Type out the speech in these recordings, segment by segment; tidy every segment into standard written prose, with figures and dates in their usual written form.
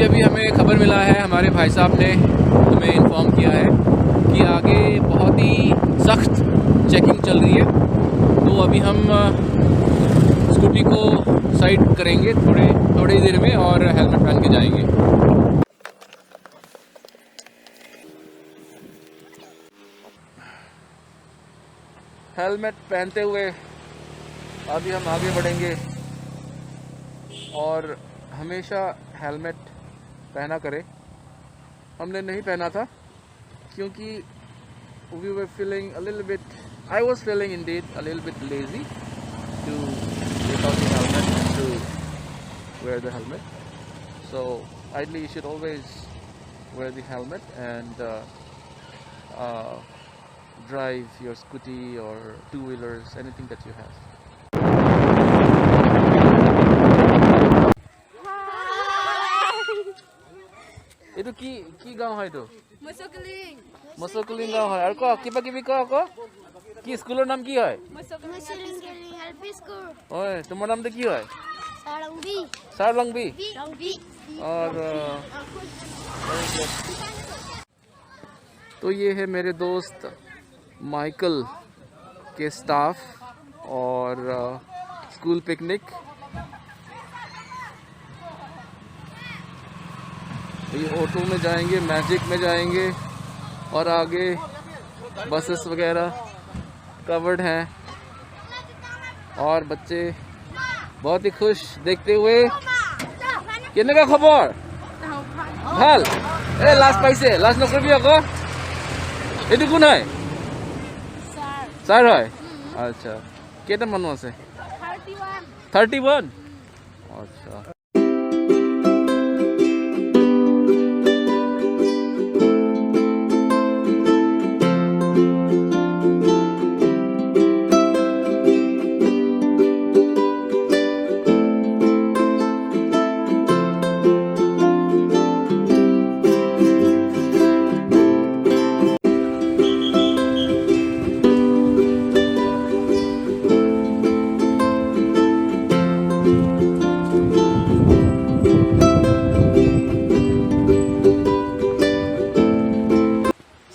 अभी हमें खबर मिला है, हमारे भाई साहब ने हमें इन्फॉर्म किया है कि आगे बहुत ही सख्त चेकिंग चल रही है। तो अभी हम स्कूटी को साइड करेंगे थोड़ी देर में और हेलमेट पहन के जाएंगे। हेलमेट पहनते हुए अभी हम आगे बढ़ेंगे और हमेशा हेलमेट पहना करें। हमने नहीं पहना था क्योंकि we were feeling a little bit, I was feeling indeed a little bit lazy to take out the helmet and to wear the helmet. So ideally you should always wear the helmet and drive your scooty or two-wheelers, anything that you have. Itu ki gaon hoy to Mosokling gaon hoy ar ko kiba kibi ko ki schoolor naam ki hoy Mosokling LP school oy tomar naam to ki hoy Sarlongbi और तो ये है मेरे दोस्त Michael के staff और school picnic. ये auto में जाएंगे, मैजिक में जाएंगे और आगे बसेस वगैरह कवर्ड हैं और बच्चे बहुत ही खुश देखते हुए। केनेका खबर ভাল ए लास्ट पाइसे लास्ट नकरबी আকৌ এটো কোন হয় স্যার হয় আচ্ছা কেটা মানুহ আছে 31 আচ্ছা।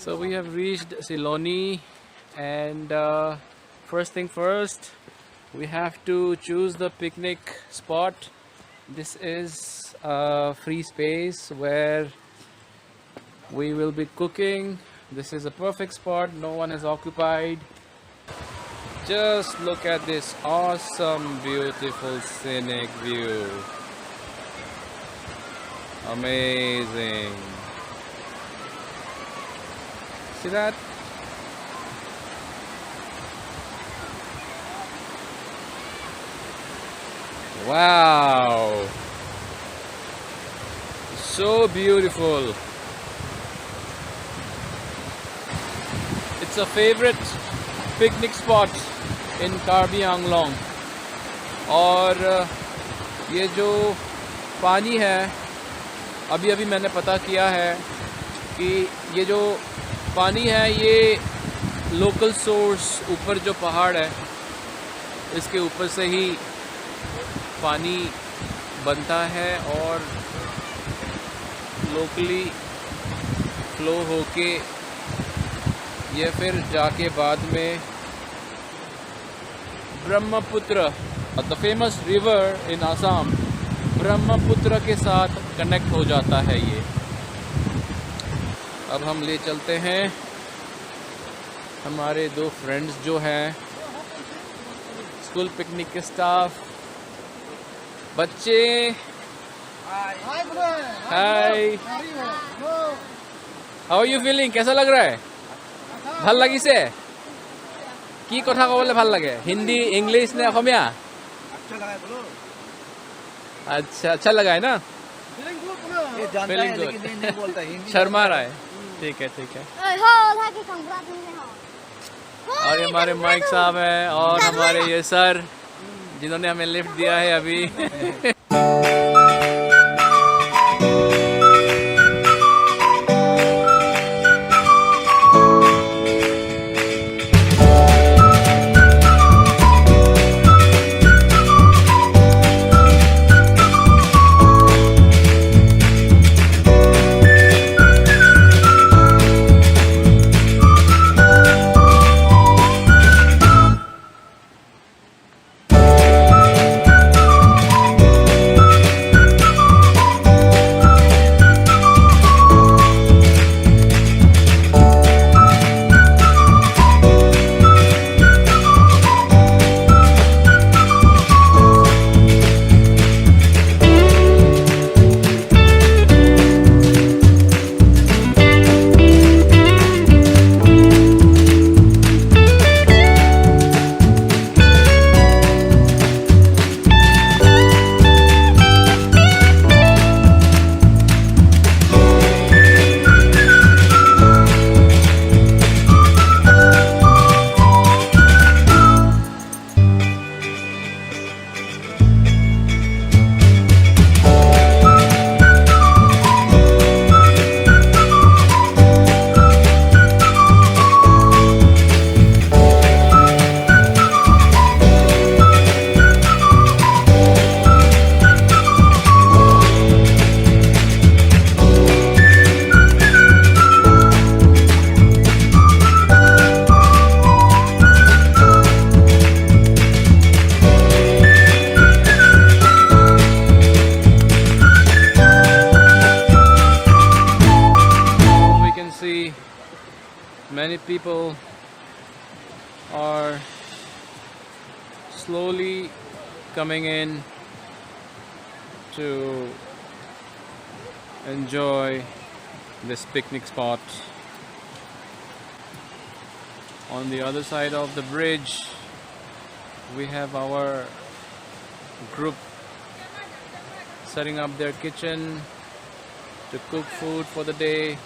So we have reached Siloni and first thing first, we have to choose the picnic spot. This is a free space where we will be cooking. This is a perfect spot, no one is occupied. Just look at this awesome, beautiful, scenic view. Amazing. See that? Wow! So beautiful. It's a favorite picnic spot in Karbi Anglong. और ये जो पानी है, अभी मैंने पता किया है कि ये जो पानी है ये लोकल सोर्स, ऊपर जो पहाड़ है इसके ऊपर से ही पानी बनता है और लोकली फ्लो होके ये फिर जाके बाद में Brahmaputra, the famous river in Assam, Brahmaputra के साथ कनेक्ट हो जाता है ये। अब हम ले चलते हैं हमारे दो फ्रेंड्स जो हैं, स्कूल पिकनिक के स्टाफ, बच्चे। हाय, हाउ आर यू फीलिंग? कैसा लग रहा है? ভাল লাগিছে? কি কথা কবলে ভাল লাগে? हिंदी, इंग्लिश ने অসমীয়া? अच्छा अच्छा लगा है ना? Feeling good. शर्मा रहा है। ठीक है ठीक है। और ये हमारे माइक साहब हैं और हमारे ये सर जिन्होंने हमें लिफ्ट दिया है अभी। people are slowly coming in to enjoy this picnic spot. On the other side of the bridge, we have our group setting up their kitchen to cook food for the day.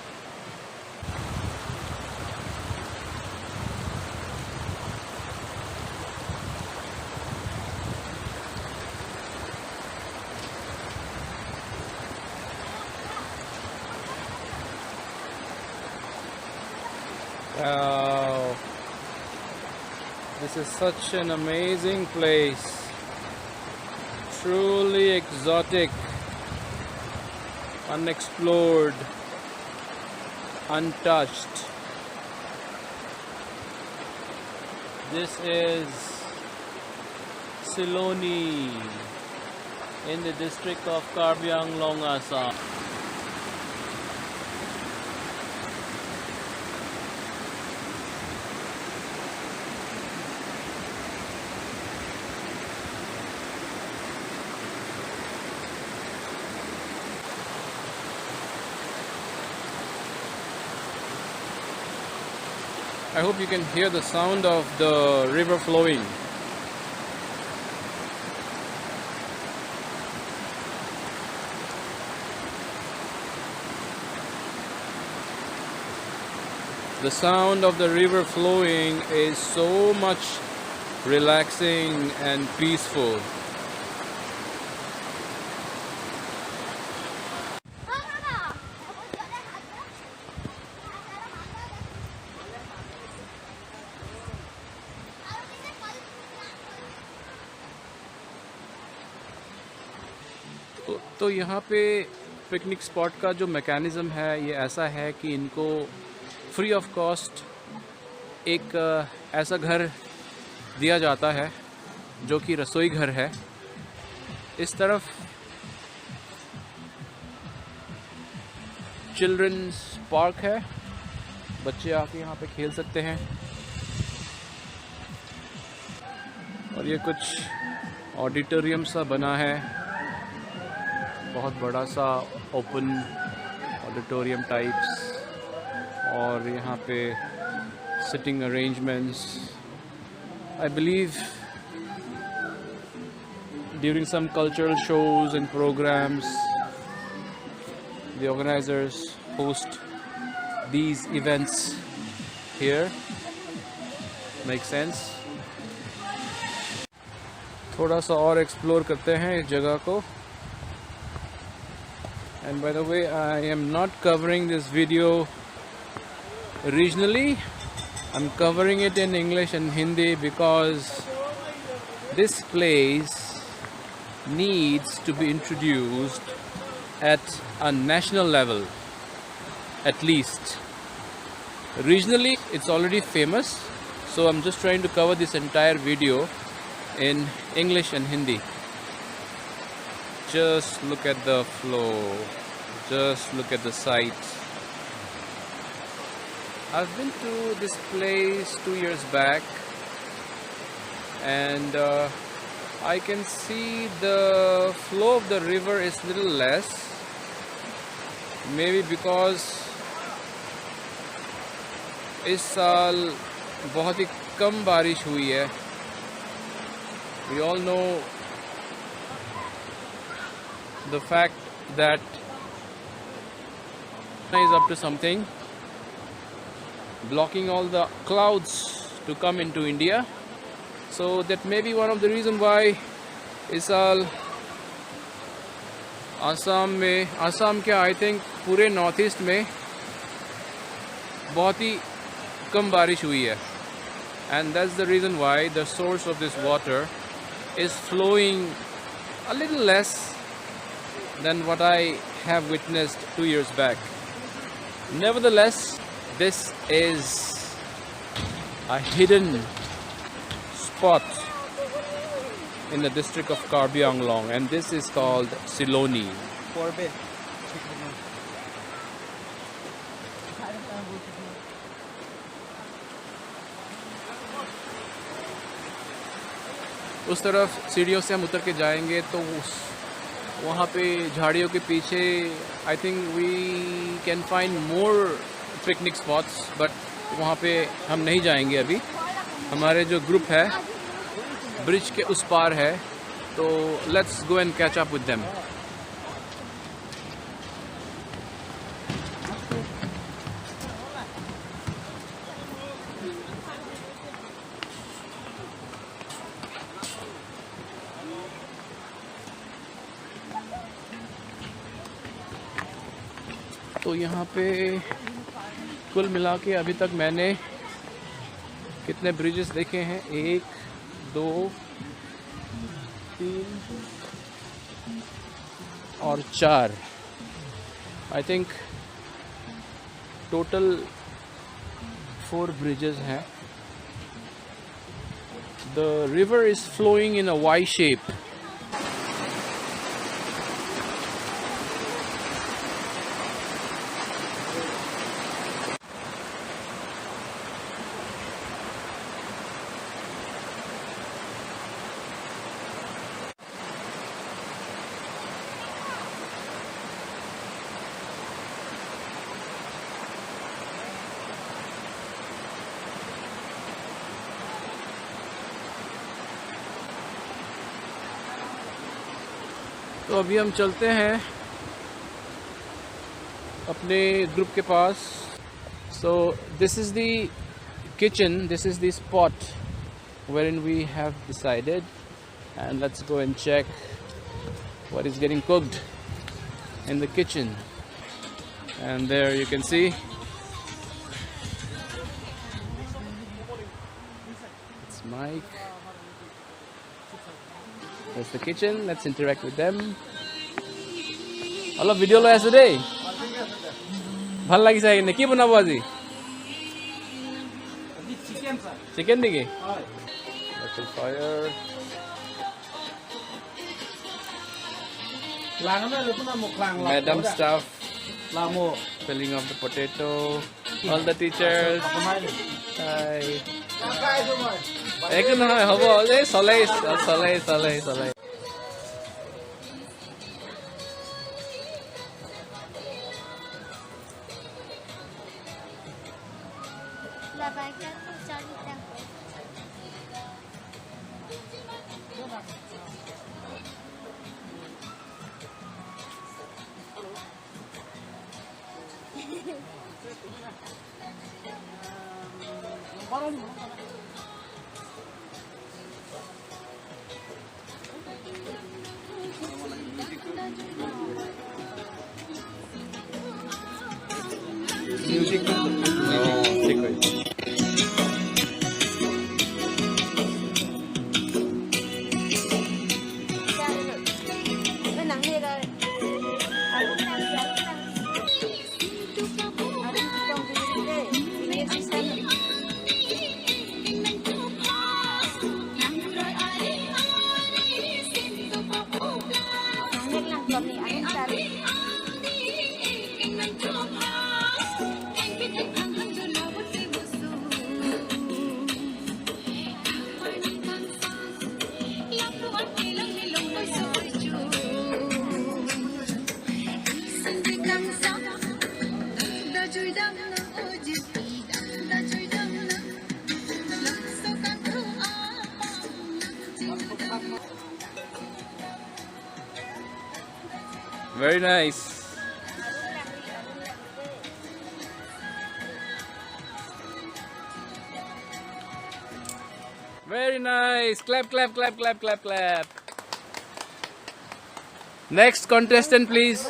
Wow, this is such an amazing place, truly exotic, unexplored, untouched. This is Siloni in the district of Karbi Anglong, Assam. I hope you can hear the sound of the river flowing. The sound of the river flowing is so much relaxing and peaceful. तो यहाँ पे picnic spot का जो mechanism है ये ऐसा है कि इनको फ्री ऑफ कॉस्ट एक ऐसा घर दिया जाता है जो कि रसोई घर है। इस तरफ चिल्ड्रंस पार्क है, बच्चे आके यहाँ पे खेल सकते हैं। और ये कुछ ऑडिटोरियम सा बना है, बहुत बड़ा सा ओपन ऑडिटोरियम टाइप्स, और यहाँ पे sitting arrangements. I believe during some cultural shows and programmes the organizers host these events here. Make sense? थोड़ा सा और एक्सप्लोर करते हैं इस जगह को। And by the way, I am not covering this video regionally. I'm covering it in English and Hindi because this place needs to be introduced at a national level, at least. Regionally, it's already famous, so I'm just trying to cover this entire video in English and Hindi. Just look at the flow, just look at the sights. I've been to this place 2 years back, and I can see the flow of the river is little less. Maybe because इस साल बहुत ही कम बारिश हुई है। We all know the fact that China is up to something, blocking all the clouds to come into India. So that may be one of the reason why इस साल आसाम के I think पूरे नॉर्थ ईस्ट में बहुत ही कम बारिश हुई है, and that's the reason why the source of this water is flowing a little less than what I have witnessed 2 years back. Nevertheless, this is a hidden spot in the district of Karbi Anglong, and this is called Siloni. उस तरफ सीढ़ियों से हम उतर के जाएंगे तो वहाँ पे झाड़ियों के पीछे I think we can find more picnic spots, but वहाँ पे हम नहीं जाएंगे अभी। हमारे जो ग्रुप है ब्रिज के उस पार है, तो let's go and catch up with them. तो यहाँ पे कुल मिला के अभी तक मैंने कितने ब्रिजेस देखे हैं? 1 2 3 और 4। आई थिंक टोटल 4 ब्रिजेस हैं। The river is flowing in a Y shape. तो अभी हम चलते हैं अपने ग्रुप के पास। So this is the kitchen, this is the spot wherein we have decided, and let's go and check what is getting cooked in the kitchen. And there you can see it's Mike. That's the kitchen. Let's interact with them. Hello, video lo ase today. Bhal lagi sai ne ki banabo aji? Chicken sir. Chicken diki? Local fire. Madam staff filling up the potato. All the teachers. Hi. Ekun hoy hobo je solei. Music. No, ठीक है। Very nice. Very nice. Clap, clap, clap, clap, clap, clap. Next contestant, please.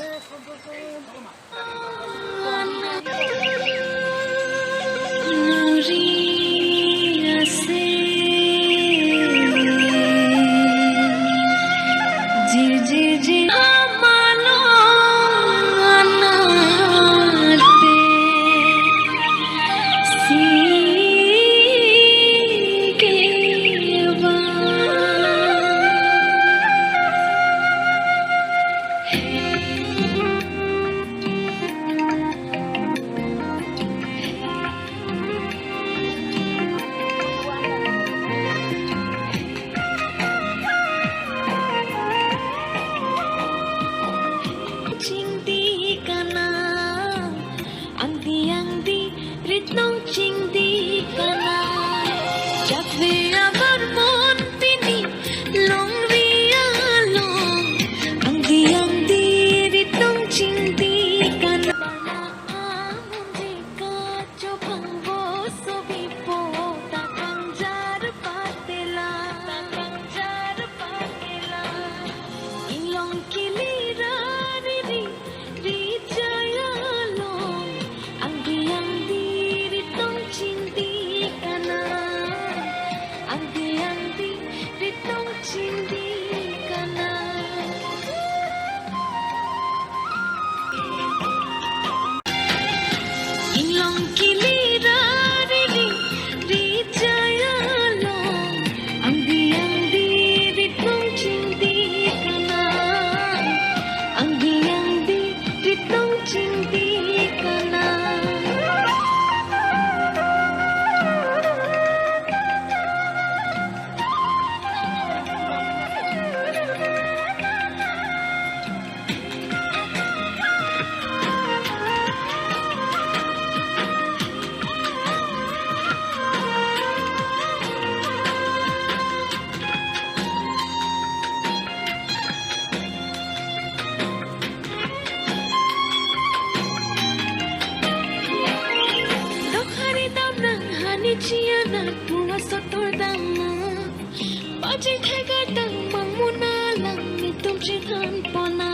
Baji thaiga tang mangmuna lang nitum chithan pona.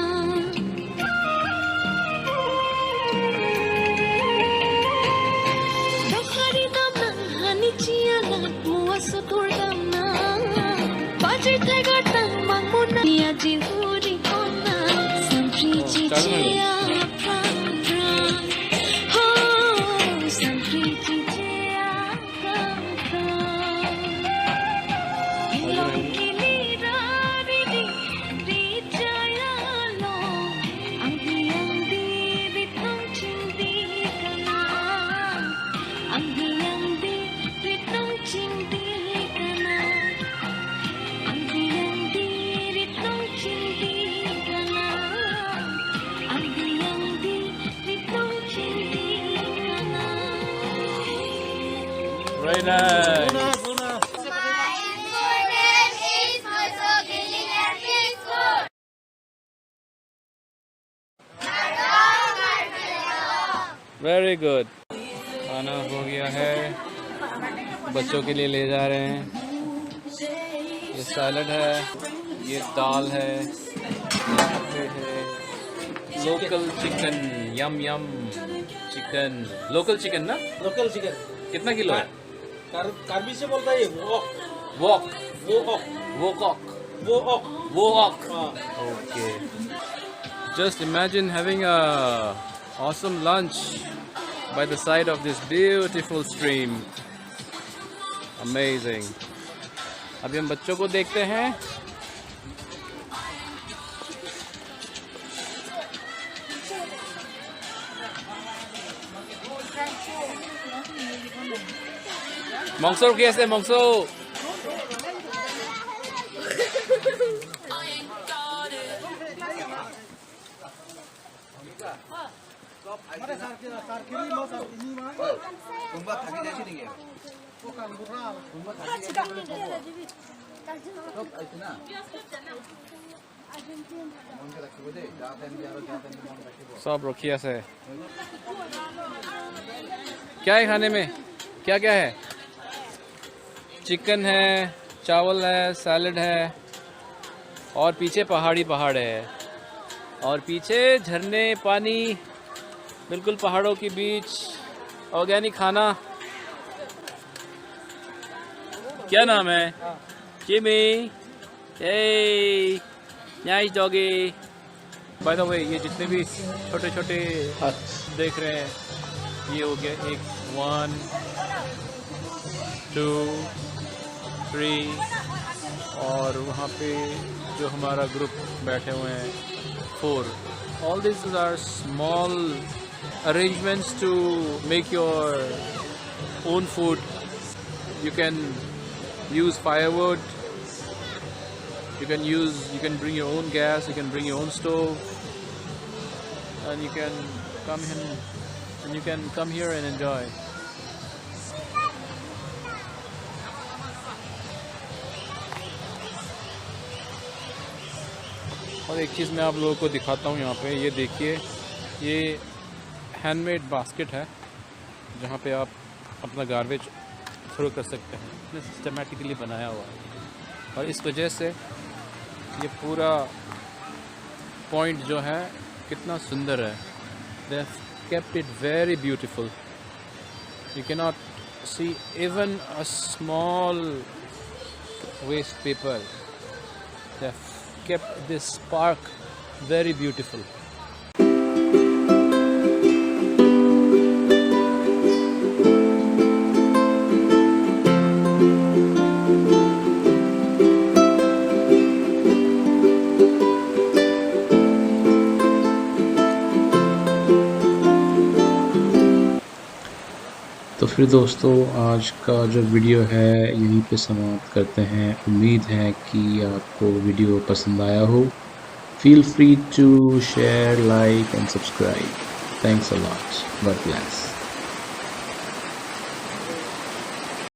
Dokhari dam nang hani chia lat mua sutur dam na. Baji thaiga tang mangmuna ya jihuri pona. Sampri chichia pran pran. Ho sampri chichia pran pran. Ilong kilirari di jaya lo. Ang hiyang dirit ng chindi ka na. Ang hiyang dirit ng chindi ka na. Ang hiyang dirit ng chindi ka na. Ang hiyang dirit ng chindi ka na. Very nice. Very good. खाना हो गया है, बच्चों के लिए ले जा रहे हैं। ये सैलड है, ये दाल है, यहाँ पे है लोकल चिकन, यम यम चिकन, लोकल चिकन ना? लोकल चिकन कितना किलो है? कार्बी से बोलता है वॉक वॉक वॉक वोकॉक वॉक वोक। हाँ Okay. Just imagine having a awesome lunch by the side of this beautiful stream. Amazing. अभी हम बच्चों को देखते हैं। Mongso कैसे Mongso? सब रखिया से। क्या है खाने में? क्या क्या है? चिकन है, चावल है, सैलड है और पीछे पहाड़ है और पीछे झरने, पानी, बिल्कुल पहाड़ों के बीच, ऑर्गेनिक खाना। क्या नाम है? Jimmy. Nice doggy. By the way, ये जितने भी छोटे छोटे देख रहे हैं, ये हो गया एक 1 2 3 और वहाँ पे जो हमारा ग्रुप बैठे हुए हैं 4. All these are small arrangements to make your own food. You can use firewood. You can bring your own gas. You can bring your own stove, and you can come here and enjoy. और एक चीज़ मैं आप लोगों को दिखाता हूँ यहाँ पे, ये देखिए, ये हैंडमेड बास्केट है जहाँ पे आप अपना गार्बेज थ्रो कर सकते हैं। ये सिस्टमेटिकली बनाया हुआ है और इस वजह से ये पूरा पॉइंट जो है कितना सुंदर है। They have kept it very beautiful. You can not see even a small waste paper. They have kept this park very beautiful. तो फिर दोस्तों, आज का जो वीडियो है यहीं पे समाप्त करते हैं। उम्मीद है कि आपको वीडियो पसंद आया हो। Feel free to share, like and subscribe. Thanks a lot. God bless.